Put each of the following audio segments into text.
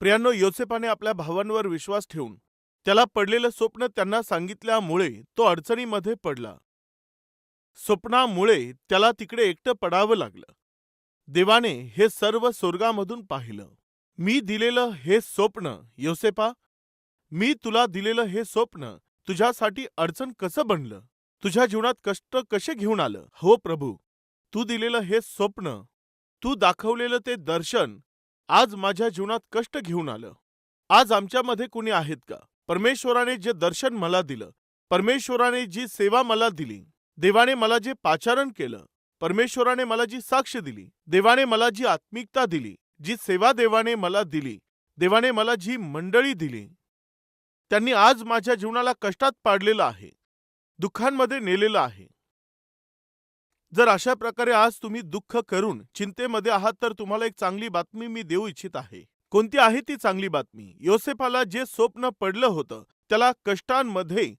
प्रियांनो, योसेफाने आपल्या भावांवर विश्वास ठेवून त्याला पडलेलं स्वप्न त्यांना सांगितल्यामुळे तो अडचणीमध्ये पडला. स्वप्नामुळे त्याला तिकडे एकटं पडावं लागलं. देवाने हे सर्व स्वर्गामधून पाहिलं. मी दिलेलं हे स्वप्न, योसेफा, मी तुला दिलेलं हे स्वप्न तुझ्यासाठी अडचण कसं बनलं? तुझ्या जीवनात कष्ट कसे घेऊन आलं? हो प्रभू, तू दिलेलं हे स्वप्न, तू दाखवलेलं ते दर्शन आज माझ्या जीवनात कष्ट घेऊन आलं. आज आमच्यामध्ये कुणी आहेत का? परमेश्वराने जे दर्शन मला दिलं, परमेश्वराने जी सेवा मला दिली, देवाने मला जे पाचारण केलं, परमेश्वराने मला जी साक्ष दिली, देवाने मला जी आत्मिकता दिली, जी सेवा देवाने मला दिली, देवाने मला जी मंडळी दिली, त्यांनी आज माझ्या जीवनाला कष्टात पाडलेलं आहे, दुःखांमध्ये नेलेलं आहे. जर अशा प्रकारे आज तुम्ही दुःख करून चिंतेमध्ये आहात, तर तुम्हाला एक चांगली बातमी मी देऊ इच्छित आहे. कोणती आहे ती चांगली बातमी? योसेफाला जे स्वप्न पडलं होतं त्याला कष्टांमध्ये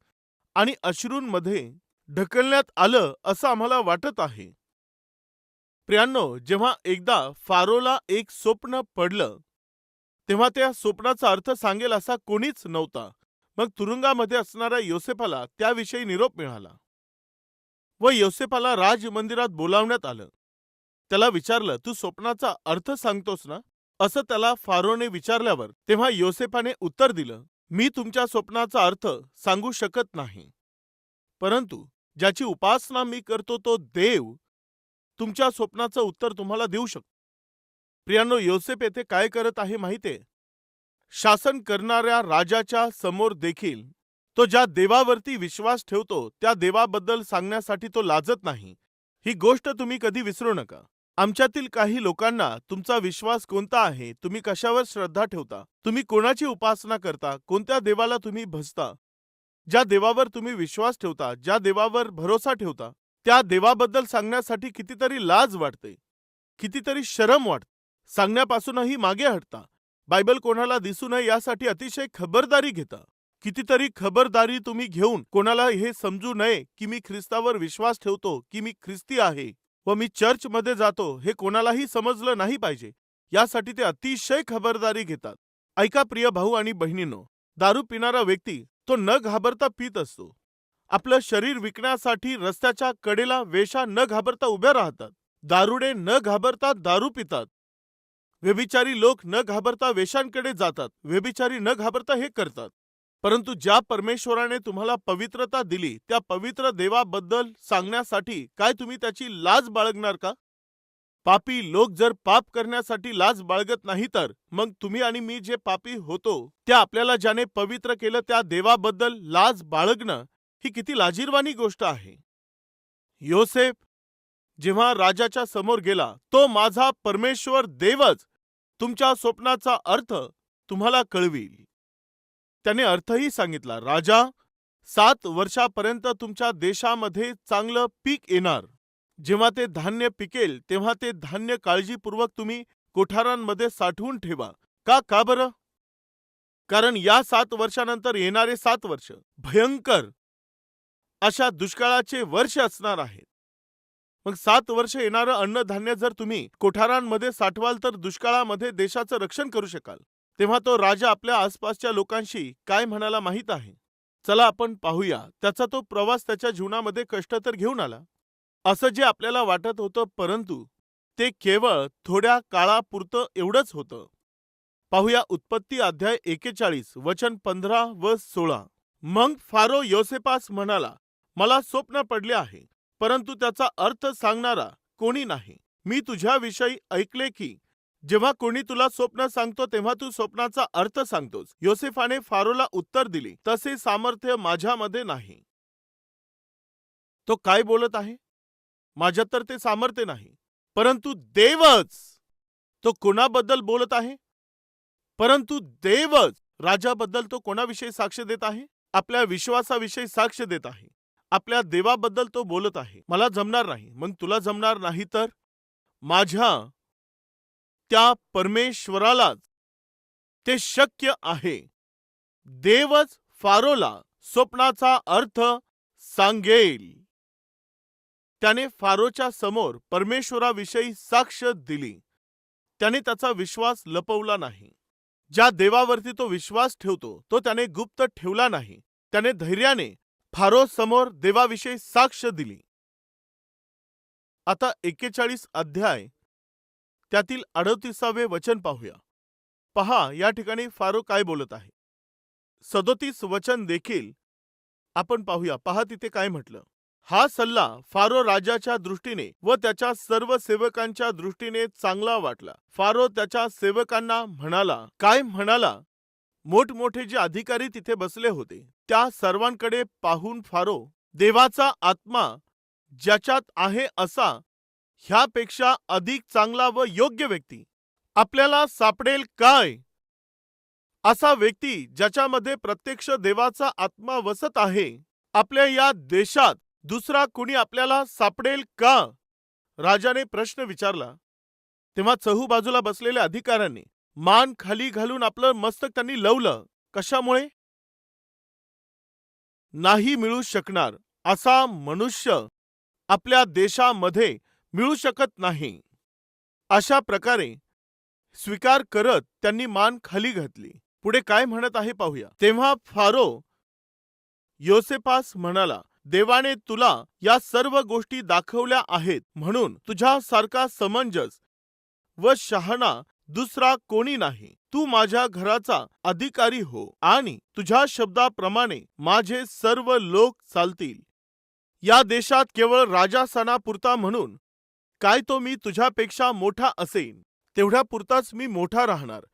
आणि अश्रूंमध्ये ढकलण्यात आलं असं आम्हाला वाटत आहे. प्रियांनो, जेव्हा एकदा फारोला एक स्वप्न पडलं, तेव्हा त्या स्वप्नाचा अर्थ सांगेल असा कोणीच नव्हता. मग तुरुंगामध्ये असणाऱ्या योसेफाला त्याविषयी निरोप मिळाला व योसेफाला राजमंदिरात बोलावण्यात आलं. त्याला विचारलं, तू स्वप्नाचा अर्थ सांगतोस ना? असं त्याला फारोने विचारल्यावर तेव्हा योसेफाने उत्तर दिलं, मी तुमच्या स्वप्नाचा अर्थ सांगू शकत नाही, परंतु ज्याची उपासना मी करतो तो देव तुमच्या स्वप्नाचं उत्तर तुम्हाला देऊ शकतो. प्रियांनो, योसेफ येथे काय करत आहे माहितीये? शासन करणाऱ्या राजाच्या समोर देखील तो ज्या देवावरती विश्वास ठेवतो त्या देवाबद्दल सांगण्यासाठी तो लाजत नाही. ही गोष्ट तुम्ही कधी विसरू नका. आमच्यातील काही लोकांना तुमचा विश्वास कोणता आहे, तुम्ही कशावर श्रद्धा ठेवता, तुम्ही कोणाची उपासना करता, कोणत्या देवाला तुम्ही भजता, ज्या देवावर तुम्ही विश्वास ठेवता, ज्या देवावर भरोसा ठेवता, त्या देवाबद्दल सांगण्यासाठी कितीतरी लाज वाटते, कितीतरी शरम वाटते. सांगण्यापासूनही मागे हटता. बायबल कोणाला दिसू नये यासाठी अतिशय खबरदारी घेता. कितीतरी खबरदारी तुम्ही घेऊन कोणाला हे समजू नये की मी ख्रिस्तावर विश्वास ठेवतो, की मी ख्रिस्ती आहे व मी चर्चमध्ये जातो, हे कोणालाही समजलं नाही पाहिजे, यासाठी ते अतिशय खबरदारी घेतात. ऐका प्रिय भाऊ आणि बहिणींनो, दारू पिणारा व्यक्ती तो न घाबरता पित असतो. आपलं शरीर विकण्यासाठी रस्त्याच्या कडेला वेश्या न घाबरता उभ्या राहतात. दारुडे न घाबरता दारू पितात. व्यभिचारी लोक न घाबरता वेश्यांकडे जातात. व्यभिचारी न घाबरता हे करतात. परंतु ज्या परमेश्वराने तुम्हाला पवित्रता दिली, त्या पवित्र देवाबद्दल सांगण्यासाठी काय तुम्ही त्याची लाज बाळगणार का? पापी लोक जर पाप करण्यासाठी लाज बाळगत नाही, तर मग तुम्ही आणि मी जे पापी होतो, त्या आपल्याला ज्याने पवित्र केलं त्या देवाबद्दल लाज बाळगणं ही किती लाजिरवाणी गोष्ट आहे. योसेफ जेव्हा राजाच्या समोर गेला, तो माझा परमेश्वर देवच तुमच्या स्वप्नाचा अर्थ तुम्हाला कळवील. त्याने अर्थही सांगितला, राजा, 7 वर्षापर्यंत तुमच्या देशामध्ये चांगलं पीक येणार. जेव्हा ते धान्य पिकेल तेव्हा ते धान्य काळजीपूर्वक तुम्ही कोठारांमध्ये साठवून ठेवा. का बरं? कारण या 7 वर्षानंतर येणारे 7 वर्ष भयंकर अशा दुष्काळाचे वर्ष असणार आहेत. मग 7 वर्ष येणारं अन्नधान्य जर तुम्ही कोठारांमध्ये साठवाल, तर दुष्काळामध्ये देशाचं रक्षण करू शकाल. तेव्हा तो राजा आपल्या आसपासच्या लोकांशी काय म्हणाला माहीत आहे? चला आपण पाहूया. त्याचा तो प्रवास त्याच्या जीवनामध्ये कष्ट तर घेऊन आला, असं जे आपल्याला वाटत होतं, परंतु ते केवळ थोड्या काळापुरतं एवढंच होतं. पाहूया उत्पत्ती अध्याय 41 वचन 15 व 16. मग फारो योसेफास म्हणाला, मला स्वप्न पडले आहे, परंतु त्याचा अर्थ सांगणारा कोणी नाही. मी तुझ्याविषयी ऐकले की जेव्हा कोणी तुला स्वप्न सांगतो तेव्हा तू स्वप्नाचा अर्थ सांगतोस. योसेफाने फारोला उत्तर दिले, तसे सामर्थ्य माझ्यामध्ये नाही. तो काय बोलत आहे? माझ्यात तर ते सामर्थ्य नाही, परंतु देवच. तो कोणाबद्दल बोलत आहे? परंतु देवच. राजाबद्दल तो कोणाविषयी साक्ष देत आहे? आपल्या विश्वासाविषयी साक्ष देत आहे. आपल्या देवाबद्दल तो बोलत आहे. मला जमणार नाही. मग तुला जमणार नाही तर माझ्या त्या परमेश्वरालाच ते शक्य आहे. देवच फारोला स्वप्नाचा अर्थ सांगेल. त्याने फारोच्या समोर परमेश्वराविषयी साक्ष दिली. त्याने त्याचा विश्वास लपवला नाही. ज्या देवावरती तो विश्वास ठेवतो तो त्याने गुप्त ठेवला नाही. त्याने धैर्याने फारो समोर देवाविषयी साक्ष दिली. आता 41 अध्याय त्यातील 38वे वचन पाहूया. पहा या ठिकाणी फारो काय बोलत आहे. 37 वचन देखील आपण पाहूया. पहा तिथे काय म्हटलं. हा सल्ला फारो राजाच्या दृष्टीने व त्याच्या सर्व सेवकांच्या दृष्टीने चांगला वाटला. फारो त्याच्या सेवकांना म्हणाला, काय म्हणाला. मोठमोठे जे अधिकारी तिथे बसले होते त्या सर्वांकडे पाहून फारो, देवाचा आत्मा ज्याच्यात आहे असा ह्यापेक्षा अधिक चांगला व योग्य व्यक्ती आपल्याला सापडेल काय. असा व्यक्ती ज्याच्यामध्ये प्रत्यक्ष देवाचा आत्मा वसत आहे, आपल्या या देशात दुसरा कुणी आपल्याला सापडेल का. राजाने प्रश्न विचारला. तेव्हा चहूबाजूला बसलेल्या अधिकाऱ्यांनी मान खाली घालून आपलं मस्तक त्यांनी लवलं. कशामुळे. नाही मिळू शकणार असा मनुष्य आपल्या देशामध्ये मिळू शकत नाही. अशा प्रकारे स्वीकार करत त्यांनी मान खाली घातली. पुढे काय म्हणत आहे पाहूया. तेव्हा फारो योसेफास म्हणाला, देवाने तुला या सर्व गोष्टी दाखवल्या आहेत म्हणून तुझ्यासारखा समंजस व शहाणा दुसरा कोणी नाही. तू माझ्या घराचा अधिकारी हो आणि तुझ्या शब्दाप्रमाणे माझे सर्व लोक चालतील. या देशात केवळ राजासनापुरता म्हणून काय तो मी तुझ्यापेक्षा मोठा असेन, तेवढ्या पुरताच मी मोठा राहणार.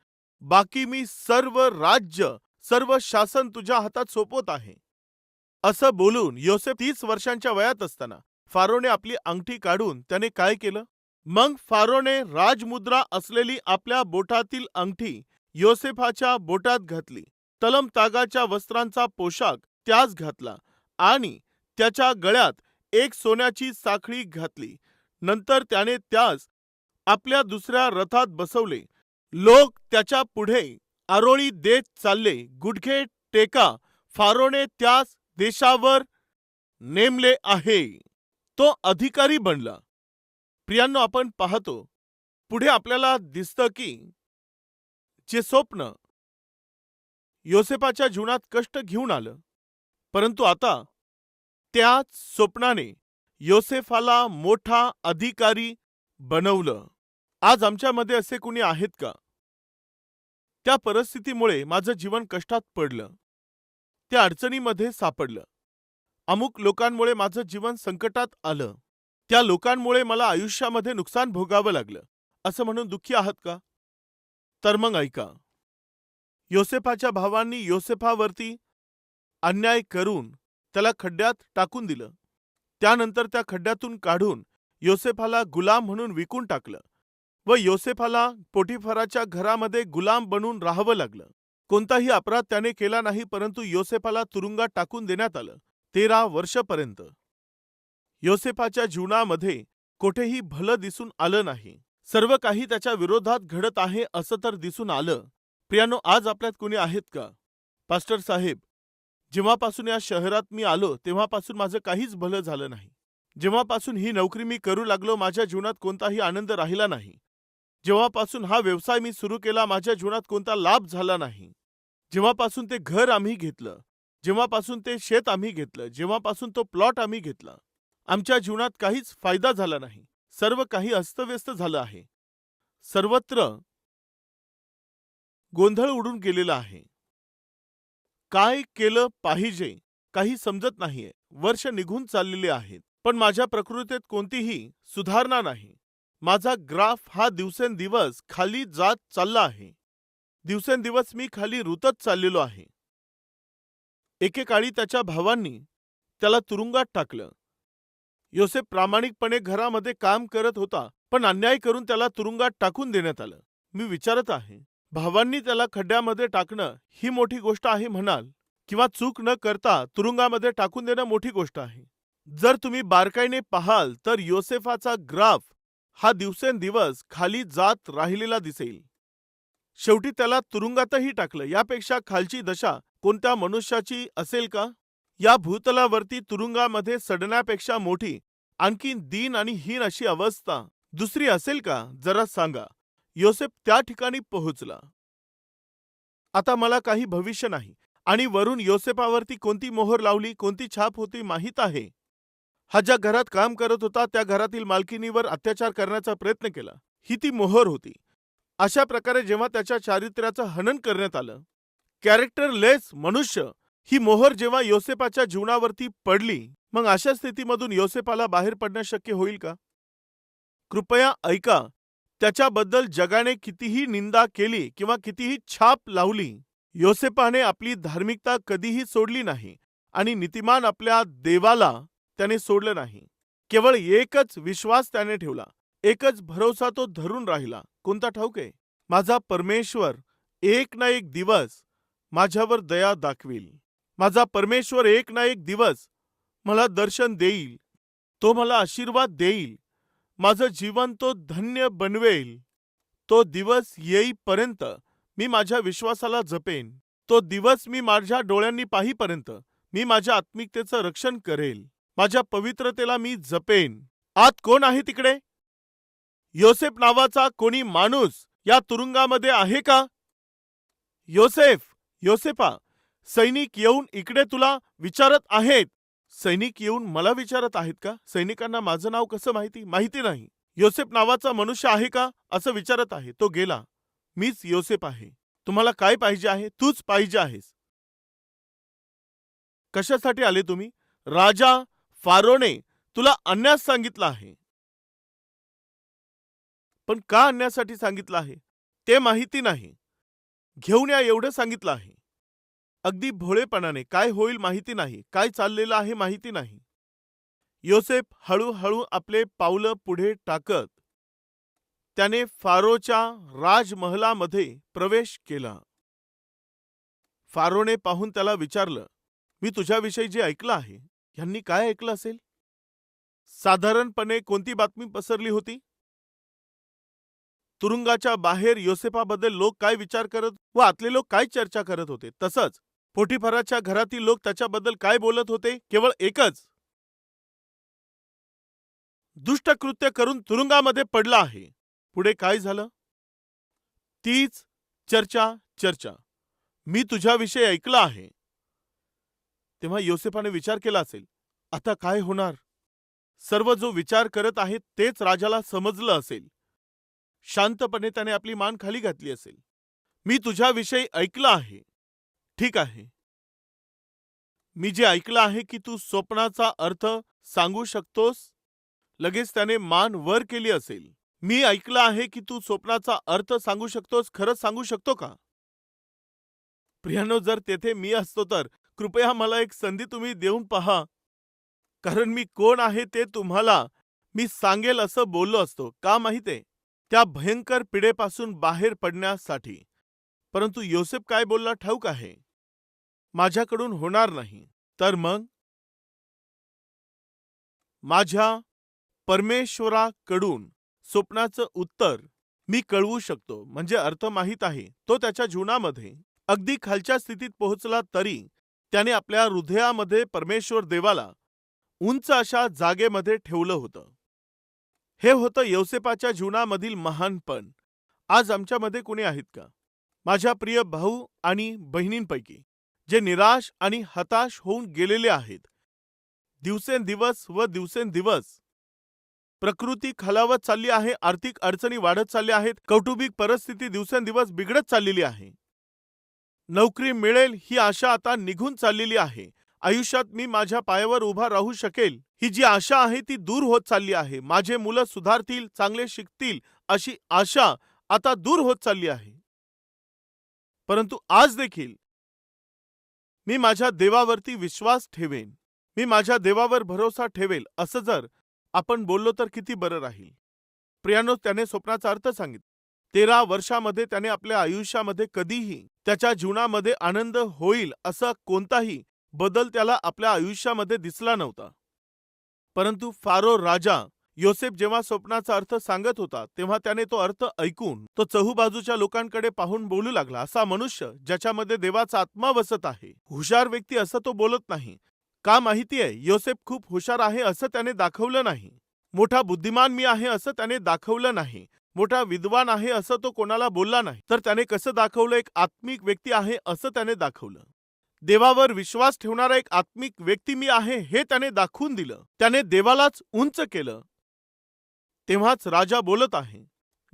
बाकी मी सर्व राज्य सर्व शासन तुझ्या हातात सोपवत आहे. असं बोलून योसेफ 30 वर्षांच्या वयात असताना फारोने आपली अंगठी काढून त्याने काय केलं. मग फारोने राजमुद्रा असलेली आपल्या बोटातील अंगठी योसेफाच्या बोटात घातली. तलमतागाच्या वस्त्रांचा पोशाख त्यास घातला आणि त्याच्या गळ्यात एक सोन्याची साखळी घातली. नंतर त्याने त्यास आपल्या दुसऱ्या रथात बसवले. लोक त्याच्या पुढे आरोळी देत चालले. गुडघे टेका, फारोने त्यास देशावर नेमले आहे. तो अधिकारी बनला. प्रियांनो, आपण पाहतो पुढे आपल्याला दिसतं की जे स्वप्न योसेफाच्या जीवनात कष्ट घेऊन आलं, परंतु आता त्याच स्वप्नाने योसेफाला मोठा अधिकारी बनवलं. आज आमच्यामध्ये असे कुणी आहेत का. त्या परिस्थितीमुळे माझं जीवन कष्टात पडलं, त्या अडचणीमध्ये सापडलं. अमुक लोकांमुळे माझं जीवन संकटात आलं, त्या लोकांमुळे मला आयुष्यामध्ये नुकसान भोगावं लागलं, असं म्हणून दुःखी आहात का. तर मग ऐका. योसेफाच्या भावांनी योसेफावरती अन्याय करून त्याला खड्ड्यात टाकून दिलं. त्यानंतर त्या खड्ड्यातून काढून योसेफाला गुलाम म्हणून विकून टाकलं व योसेफाला पोटिफराच्या घरामध्ये गुलाम बनून राहावं लागलं. कोणताही अपराध त्याने केला नाही, परंतु योसेफाला तुरुंगात टाकून देण्यात आलं 13 वर्षापर्यंत. योसेफाच्या जीवनामध्ये कोठेही भलं दिसून आलं नाही. सर्व काही त्याच्या विरोधात घडत आहे असं तर दिसून आलं. प्रियानो, आज आपल्यात कोणी आहेत का. पास्टर साहेब, जेव्हापासून या शहरात मी आलो तेव्हापासून माझं काहीच भलं झालं नाही. जेव्हापासून ही नोकरी मी करू लागलो माझ्या जीवनात कोणताही आनंद राहिला नाही. जेव्हापासून हा व्यवसाय मी सुरू केला माझ्या जीवनात कोणता लाभ झाला नाही. जेव्हापासून ते घर आम्ही घेतलं, जेव्हापासून ते शेत आम्ही घेतलं, जेव्हापासून तो प्लॉट आम्ही घेतला, आमच्या जीवनात काहीच फायदा झाला नाही. सर्व काही अस्तव्यस्त झालं आहे. सर्वत्र गोंधळ उडून गेलेला आहे. काय केलं पाहिजे काही समजत नाहीये. वर्ष निघून चाललेले आहेत, पण माझ्या प्रकृतीत कोणतीही सुधारणा नाही. माझा ग्राफ हा दिवसेंदिवस खाली जात चालला आहे. दिवसेंदिवस मी खाली रुतत चाललेलो आहे. एकेकाळी त्याच्या भावांनी त्याला तुरुंगात टाकलं. योसेफ प्रामाणिकपणे घरामध्ये काम करत होता, पण अन्याय करून त्याला तुरुंगात टाकून देण्यात आलं. मी विचारत आहे, भावांनी त्याला खड्ड्यामध्ये टाकणं ही मोठी गोष्ट आहे म्हणाल, किंवा चूक न करता तुरुंगामध्ये टाकून देणं मोठी गोष्ट आहे. जर तुम्ही बारकाईने पाहाल तर योसेफाचा ग्राफ हा दिवसेंदिवस खाली जात राहिलेला दिसेल. शेवटी त्याला तुरुंगातही टाकलं. यापेक्षा खालची दशा कोणत्या मनुष्याची असेल का. या भूतलावरती तुरुंगामध्ये सडण्यापेक्षा मोठी आणखी दीन आणि हीन अशी अवस्था दुसरी असेल का. जरा सांगा. योसेफ त्या ठिकाणी पोहोचला. आता मला काही भविष्य नाही आणि वरून योसेपावरती कोणती मोहर लावली, कोणती छाप होती माहीत आहे. हा ज्या घरात काम करत होता त्या घरातील मालकिनीवर अत्याचार करण्याचा प्रयत्न केला, ही ती मोहर होती. अशा प्रकारे जेव्हा त्याच्या चारित्र्याचं हनन करण्यात आलं, कॅरेक्टरलेस मनुष्य, ही मोहर जेव्हा योसेपाच्या जीवनावरती पडली, मग अशा स्थितीमधून योसेपाला बाहेर पडणं शक्य होईल का? कृपया ऐका. त्याच्याबद्दल जगाने कितीही निंदा केली किंवा कितीही छाप लावली, योसेपाने आपली धार्मिकता कधीही सोडली नाही आणि नीतिमान आपल्या देवाला त्याने सोडलं नाही. केवळ एकच विश्वास त्याने ठेवला, एकच भरोसा तो धरून राहिला. कोणता ठाऊक आहे? माझा परमेश्वर एक ना एक दिवस माझ्यावर दया दाखवील. माझा परमेश्वर एक ना एक दिवस मला दर्शन देईल. तो मला आशीर्वाद देईल. माझं जीवन तो धन्य बनवेल. तो दिवस येईपर्यंत मी माझ्या विश्वासाला जपेन. तो दिवस मी माझ्या डोळ्यांनी पाहीपर्यंत मी माझ्या आत्मिकतेचं रक्षण करेल. माझ्या पवित्रतेला मी जपेन. आत कोण आहे तिकडे? योसेफ नावाचा कोणी माणूस या तुरुंगामध्ये आहे का? योसेफ, योसेफा, सैनिक येऊन इकडे तुला विचारत आहेत. सैनिक येऊन मला विचारत आहेत का? सैनिकांना माझं नाव कसं माहिती? माहिती नाही. योसेफ नावाचा मनुष्य आहे का असं विचारत आहे. तो गेला. मीच योसेफ आहे. तुम्हाला काय पाहिजे आहे? तूच पाहिजे आहेस. कशासाठी आले तुम्ही? राजा फारोने तुला आणण्यास सांगितलं आहे. पण का आणण्यासाठी सांगितलं आहे ते माहिती नाही. घेऊन या एवढं सांगितलं आहे. अगदी भोळेपणाने, काय होईल माहिती नाही, काय चाललेलं आहे माहिती नाही. योसेफ हळूहळू आपले पावलं पुढे टाकत त्याने फारोच्या राजमहलामध्ये प्रवेश केला. फारोने पाहून त्याला विचारलं, मी तुझ्याविषयी जे ऐकलं आहे, ह्यांनी काय ऐकलं असेल? साधारणपणे कोणती बातमी पसरली होती? तुरुंगाच्या बाहेर योसेफाबद्दल लोक काय विचार करत व आतले लोक काय चर्चा करत होते, तसंच पोटिफराच्या घरातील लोक त्याच्याबद्दल काय बोलत होते? केवळ एकच, दुष्ट कृत्य करून तुरुंगामध्ये पडला आहे. पुढे काय झालं? तीच चर्चा चर्चा. मी तुझ्याविषयी ऐकलं आहे. तेव्हा योसेफाने विचार केला असेल, आता काय होणार? सर्व जो विचार करत आहेत तेच राजाला समजलं असेल. शांतपणे त्याने आपली मान खाली घातली असेल. मी तुझ्याविषयी ऐकलं आहे. ठीक आहे. मी जे ऐकलं आहे की तू स्वप्नाचा अर्थ सांगू शकतोस. लगेच त्याने मान वर केली असेल. मी ऐकलं आहे की तू स्वप्नाचा अर्थ सांगू शकतोस. खरंच सांगू शकतो का? प्रियानो, जर तेथे मी असतो तर कृपया मला एक संधी तुम्ही देऊन पहा. कारण मी कोण आहे ते तुम्हाला मी सांगेल असं बोललो असतो. का माहितीये? त्या भयंकर पिढेपासून बाहेर पडण्यासाठी. परंतु योसेफ काय बोलला ठाऊक आहे? माझ्याकडून होणार नाही. तर मग माझ्या परमेश्वराकडून स्वप्नाचं उत्तर मी कळवू शकतो. म्हणजे अर्थ माहीत आहे. तो त्याच्या जीवनामध्ये अगदी खालच्या स्थितीत पोहोचला तरी त्याने आपल्या हृदयामध्ये परमेश्वर देवाला उंच अशा जागेमध्ये ठेवलं होतं. हे होतं योसेफाच्या जीवनामधील महानपण. आज आमच्यामध्ये कोणी आहेत का, माझ्या प्रिय भाऊ आणि बहिणींपैकी, जे निराश आणि हताश होऊन गेलेले आहेत? दिवसेंदिवस व दिवसेंदिवस प्रकृती खालावत चालली आहे. आर्थिक अडचणी वाढत चालल्या आहेत. कौटुंबिक परिस्थिती दिवसेंदिवस बिघडत चाललेली आहे. नोकरी मिळेल ही आशा आता निघून चाललेली आहे. आयुष्यात मी माझ्या पायावर उभा राहू शकेल ही जी आशा आहे ती दूर होत चालली आहे. माझे मुलं सुधारतील, चांगले शिकतील अशी आशा आता दूर होत चालली आहे. परंतु आज देखील मी माझ्या देवावरती विश्वास ठेवेन. मी माझ्या देवावर भरोसा ठेवेल असं जर आपण बोललो तर किती बरं राहील. प्रियानो, त्याने स्वप्नाचा अर्थ सांगितला. 13 वर्षामध्ये त्याने आपल्या आयुष्यामध्ये कधीही त्याच्या जीवनामध्ये आनंद होईल असा कोणताही बदल त्याला आपल्या आयुष्यामध्ये दिसला नव्हता. परंतु फारो राजा योसेफ जेव्हा स्वप्नाचा अर्थ सांगत होता तेव्हा त्याने तो अर्थ ऐकून तो चहूबाजूच्या लोकांकडे पाहून बोलू लागला. असा मनुष्य ज्याच्यामध्ये देवाचा आत्मा वसत आहे. हुशार व्यक्ती असं तो बोलत नाही. का माहितीये? योसेफ खूप हुशार आहे असं त्याने दाखवलं नाही. मोठा बुद्धिमान मी आहे असं त्याने दाखवलं नाही. मोठा विद्वान आहे असं तो कोणाला बोलला नाही, तर त्याने कसं दाखवलं, एक आत्मिक व्यक्ती आहे असं त्याने दाखवलं. देवावर विश्वास ठेवणारा एक आत्मिक व्यक्ती मी आहे हे त्याने दाखवून दिलं. त्याने देवालाच उंच केलं. तेव्हाच राजा बोलत आहे,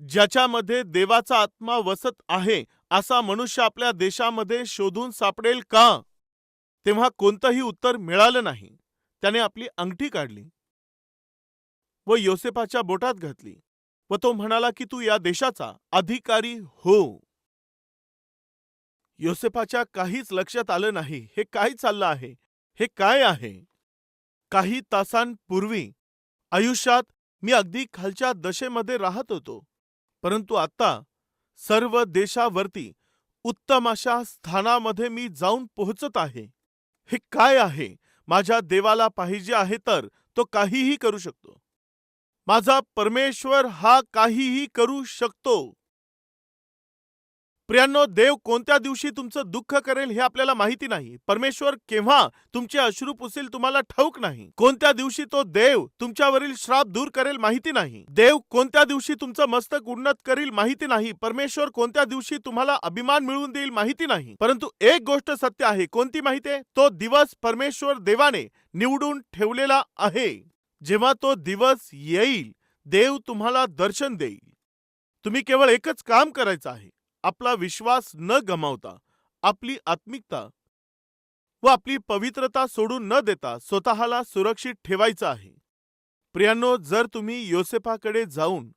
ज्याच्यामध्ये देवाचा आत्मा वसत आहे असा मनुष्य आपल्या देशामध्ये शोधून सापडेल का? तेव्हा कोणतंही उत्तर मिळालं नाही. त्याने आपली अंगठी काढली व योसेफाच्या बोटात घातली व तो म्हणाला की तू या देशाचा अधिकारी हो. योसेफाच्या काहीच लक्षात आलं नाही, हे काय चाललं आहे, हे काय आहे. काही तासांपूर्वी आयुष्यात मी अगदी खालच्या दशेमध्ये राहत होतो, परंतु आता सर्व देशावरती उत्तम अशा स्थानामध्ये मी जाऊन पोहोचत आहे. हे काय आहे? माझ्या देवाला पाहिजे आहे तर तो काहीही करू शकतो. माझा परमेश्वर हा काहीही करू शकतो. प्रियांनो, देव कोणत्या दिवशी तुमचं दुःख करेल हे आपल्याला माहिती नाही. परमेश्वर केव्हा तुमचे अश्रू पुसेल तुम्हाला ठाऊक नाही. कोणत्या दिवशी तो देव तुमच्यावरील श्राप दूर करेल माहिती नाही. देव कोणत्या दिवशी तुमचं मस्तक उन्नत करील माहिती नाही. परमेश्वर कोणत्या दिवशी तुम्हाला अभिमान मिळवून देईल माहिती नाही. परंतु एक गोष्ट सत्य आहे. कोणती माहिती आहे? तो दिवस परमेश्वर देवाने निवडून ठेवलेला आहे. जेव्हा तो दिवस येईल, देव तुम्हाला दर्शन देईल. तुम्ही केवळ एकच काम करायचं आहे, आपला विश्वास न गमावता, आपली आत्मिकता व आपली पवित्रता सोडून न देता स्वतःला सुरक्षित ठेवायचं आहे. प्रियांनो, जर तुम्ही योसेफाकडे जाऊन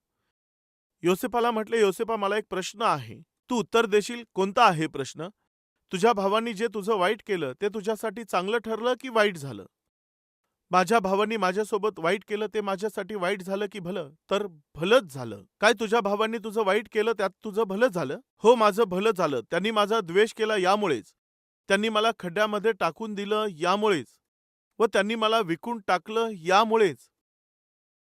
योसेफाला म्हटले, योसेफा मला एक प्रश्न आहे, तू उत्तर देशील? कोणता आहे प्रश्न? तुझ्या भावांनी जे तुझं वाईट केलं ते तुझ्यासाठी चांगलं ठरलं की वाईट झालं? माझ्या भावांनी माझ्यासोबत वाईट केलं ते माझ्यासाठी वाईट झालं की भलं? तर भलंच झालं. काय तुझ्या भावांनी तुझं वाईट केलं त्यात तुझं भलं झालं? हो, माझं भलं झालं. त्यांनी माझा द्वेष केला यामुळेच, त्यांनी मला खड्ड्यामध्ये टाकून दिलं यामुळेच, व त्यांनी मला विकून टाकलं यामुळेच.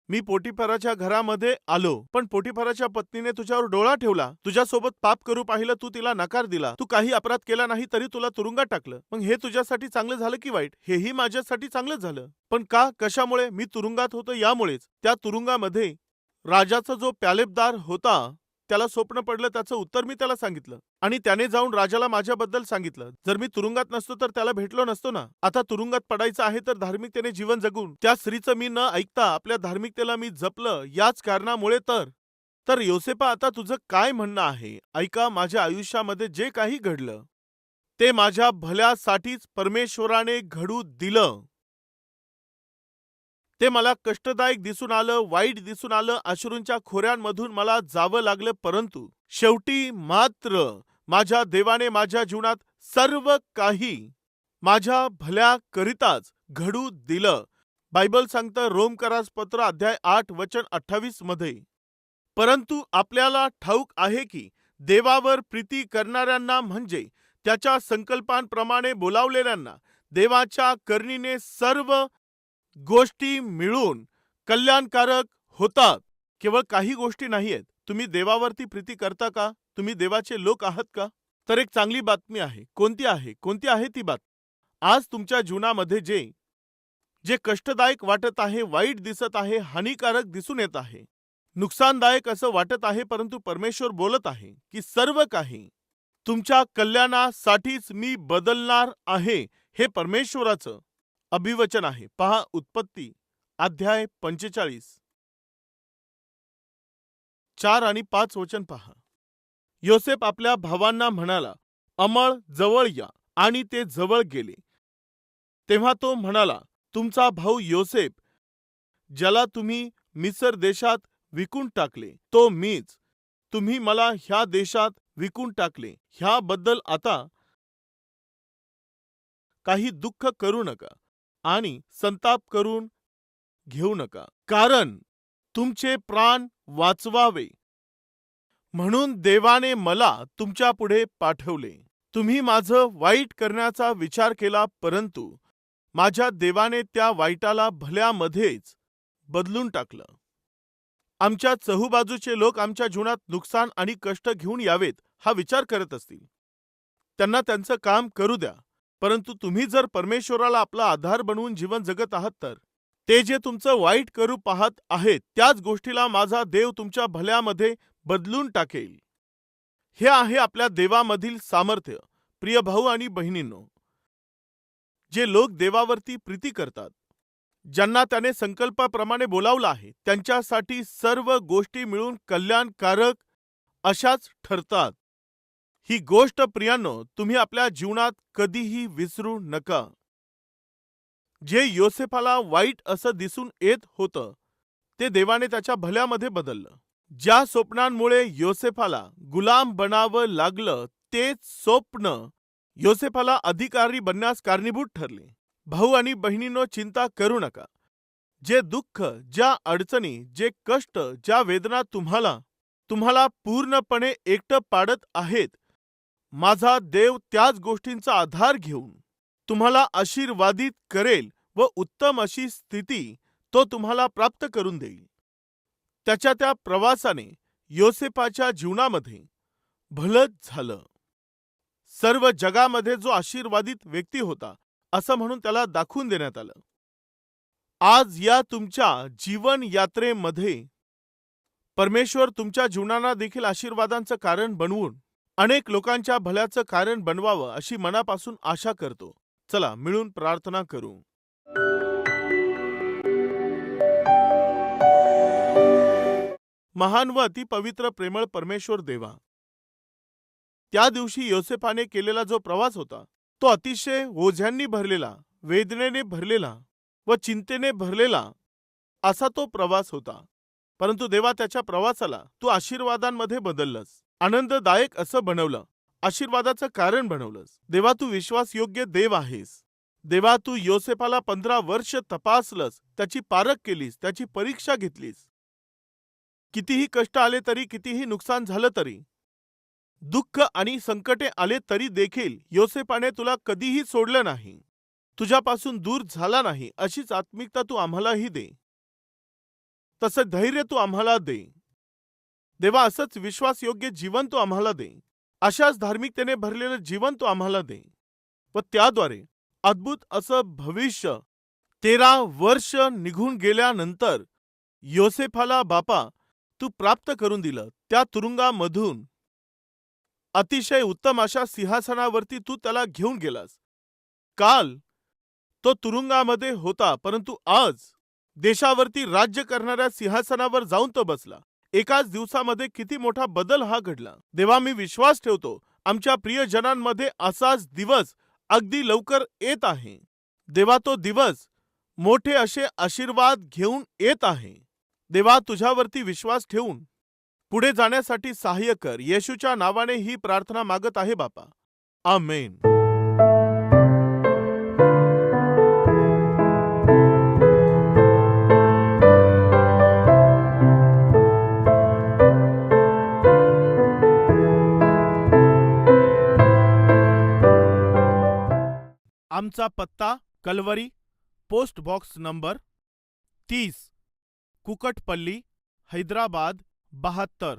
मी पोटिफराच्या घरामध्ये आलो, पण पोटिफराच्या पत्नीने तुझ्यावर डोळा ठेवला, तुझ्यासोबत पाप करू पाहिलं, तू तिला नकार दिला, तू काही अपराध केला नाही तरी तुला तुरुंगात टाकलं. मग हे तुझ्यासाठी चांगलं झालं की वाईट? हेही माझ्यासाठी चांगलंच झालं. पण का? कशामुळे? मी तुरुंगात होतो यामुळेच. त्या तुरुंगामध्ये राजाचा जो प्यालेबदार होता त्याला स्वप्न पडलं, त्याचं उत्तर मी त्याला सांगितलं आणि त्याने जाऊन राजाला माझ्याबद्दल सांगितलं. जर मी तुरुंगात नसतो तर त्याला भेटलो नसतो ना. आता तुरुंगात पडायचं आहे तर धार्मिकतेने जीवन जगून त्या स्त्रीचं मी न ऐकता आपल्या धार्मिकतेला मी जपलं, याच कारणामुळे तर योसेफा, आता तुझं काय म्हणणं आहे? ऐका, माझ्या आयुष्यामध्ये जे काही घडलं ते माझ्या भल्यासाठीच परमेश्वराने घडू दिलं. ते मला कष्टदायक दिसून आलं, वाईट दिसून आलं, अश्रूंच्या खोऱ्यांमधून मला जावं लागलं, परंतु शेवटी मात्र माझ्या देवाने माझ्या जीवनात सर्व काही माझ्या भल्याकरिताच घडू दिलं. बायबल सांगतं रोमकरास पत्र अध्याय 8 वचन 28 मध्ये, परंतु आपल्याला ठाऊक आहे की देवावर प्रीती करणाऱ्यांना, म्हणजे त्याच्या संकल्पांप्रमाणे बोलावलेल्यांना, देवाच्या करुणेने सर्व गोष्टी मिळून कल्याणकारक होतात. केवळ काही गोष्टी नाहीयेत. तुम्ही देवावरती प्रीती करता का? तुम्ही देवाचे लोक आहात का? तर एक चांगली बातमी आहे. कोणती आहे? कोणती आहे ती बात? आज तुमच्या जीवनामध्ये जे जे कष्टदायक वाटत आहे, वाईट दिसत आहे, हानिकारक दिसून येत आहे, नुकसानदायक असं वाटत आहे, परंतु परमेश्वर बोलत आहे की सर्व काही तुमच्या कल्याणासाठीच मी बदलणार आहे. हे परमेश्वराचं अभिवचन आहे. पहा, उत्पत्ती अध्याय 45 4 आणि 5 वचन पहा. योसेफ आपल्या भावांना म्हणाला, अमळ जवळ या, आणि ते जवळ गेले. तेव्हा तो म्हणाला, तुमचा भाऊ योसेफ, ज्याला तुम्ही मिस्र देशात विकून टाकले, तो मीच. तुम्ही मला ह्या देशात विकून टाकले, ह्याबद्दल आता काही दुःख करू नका आणि संताप करून घेऊ नका, कारण तुमचे प्राण वाचवावे म्हणून देवाने मला तुमच्या पुढे पाठवले. तुम्ही माझं वाईट करण्याचा विचार केला, परंतु माझ्या देवाने त्या वाईटाला भल्यामध्येच बदलून टाकलं. आमच्या चहूबाजूचे लोक आमच्या जीवनात नुकसान आणि कष्ट घेऊन यावेत हा विचार करत असतील, त्यांना त्यांचं काम करू द्या. परंतु तुम्ही जर परमेश्वराला आपला आधार बनवून जीवन जगत आहात, तर ते जे तुमचं वाईट करू पाहत आहेत त्याच गोष्टीला माझा देव तुमच्या भल्यामध्ये बदलून टाकेल. हे आहे आपल्या देवामधील सामर्थ्य. प्रिय भाऊ आणि बहिणींनो, जे लोक देवावरती प्रीती करतात, ज्यांना त्याने संकल्पाप्रमाणे बोलावलं आहे, त्यांच्यासाठी सर्व गोष्टी मिळून कल्याणकारक अशाच ठरतात. ही गोष्ट प्रियांनो तुम्ही आपल्या जीवनात कधीही विसरू नका. जे योसेफाला वाईट असं दिसून येत होतं ते देवाने त्याच्या भल्यामध्ये बदललं. ज्या स्वप्नांमुळे योसेफाला गुलाम बनावं लागलं तेच स्वप्न योसेफाला अधिकारी बनण्यास कारणीभूत ठरले. भाऊ आणि बहिणींनो, चिंता करू नका. जे दुःख, ज्या अडचणी, जे कष्ट, ज्या वेदना तुम्हाला पूर्णपणे एकटं पाडत आहेत, माझा देव त्याच गोष्टींचा आधार घेऊन तुम्हाला आशीर्वादित करेल व उत्तम अशी स्थिती तो तुम्हाला प्राप्त करून देईल. त्याच्या त्या प्रवासाने योसेफाच्या जीवनामध्ये भलंच झालं. सर्व जगामध्ये जो आशीर्वादित व्यक्ती होता असं म्हणून त्याला दाखवून देण्यात आलं. आज या तुमच्या जीवन यात्रेमध्ये परमेश्वर तुमच्या जीवनाला देखील आशीर्वादांचं कारण बनवून अनेक लोकांच्या भल्याचं कारण बनवावं अशी मनापासून आशा करतो. चला मिळून प्रार्थना करू. महान व अतिपवित्र प्रेमळ परमेश्वर देवा, त्या दिवशी योसेफाने केलेला जो प्रवास होता तो अतिशय ओझ्यांनी भरलेला, वेदनेने भरलेला व चिंतेने भरलेला असा तो प्रवास होता. परंतु देवा, त्याच्या प्रवासाला तू आशीर्वादांमध्ये बदललंस, आनंददायक असं बनवलं, आशीर्वादाचं कारण बनवलंस. देवा, तू विश्वासयोग्य देव आहेस. देवा, तू योसेफाला 15 वर्ष तपासलंस, त्याची पारख केलीस, त्याची परीक्षा घेतलीस. कितीही कष्ट आले तरी, कितीही नुकसान झालं तरी, दुःख आणि संकटे आले तरी देखील योसेफाने तुला कधीही सोडलं नाही, तुझ्यापासून दूर झाला नाही. अशीच आत्मिकता तू आम्हालाही दे, तसं धैर्य तू आम्हाला दे. देवा, असंच विश्वासयोग्य जीवन तू आम्हाला दे, अशाच धार्मिकतेने भरलेलं जीवन तू आम्हाला दे व त्याद्वारे अद्भुत असं भविष्य. 13 वर्ष निघून गेल्यानंतर योसेफाला बापा तू प्राप्त करून दिलं. त्या तुरुंगामधून अतिशय उत्तम अशा सिंहासनावरती तू त्याला घेऊन गेलास. काल तो तुरुंगामध्ये होता, परंतु आज देशावरती राज्य करणाऱ्या सिंहासनावर जाऊन तो बसला. एकाच दिवसामध्ये किती मोठा बदल हा घडला. देवा, मी विश्वास ठेवतो आमच्या प्रियजनांमध्ये असाच दिवस अगदी लवकर येत आहे. देवा, तो दिवस मोठे असे आशीर्वाद घेऊन येत आहे. देवा, तुझ्यावरती विश्वास ठेवून पुढे जाण्यासाठी सहाय्य कर. येशूच्या नावाने ही प्रार्थना मागत आहे बापा, आमेन. आमचा पत्ता Calvary, post box number 30, Kukatpally, Hyderabad 72.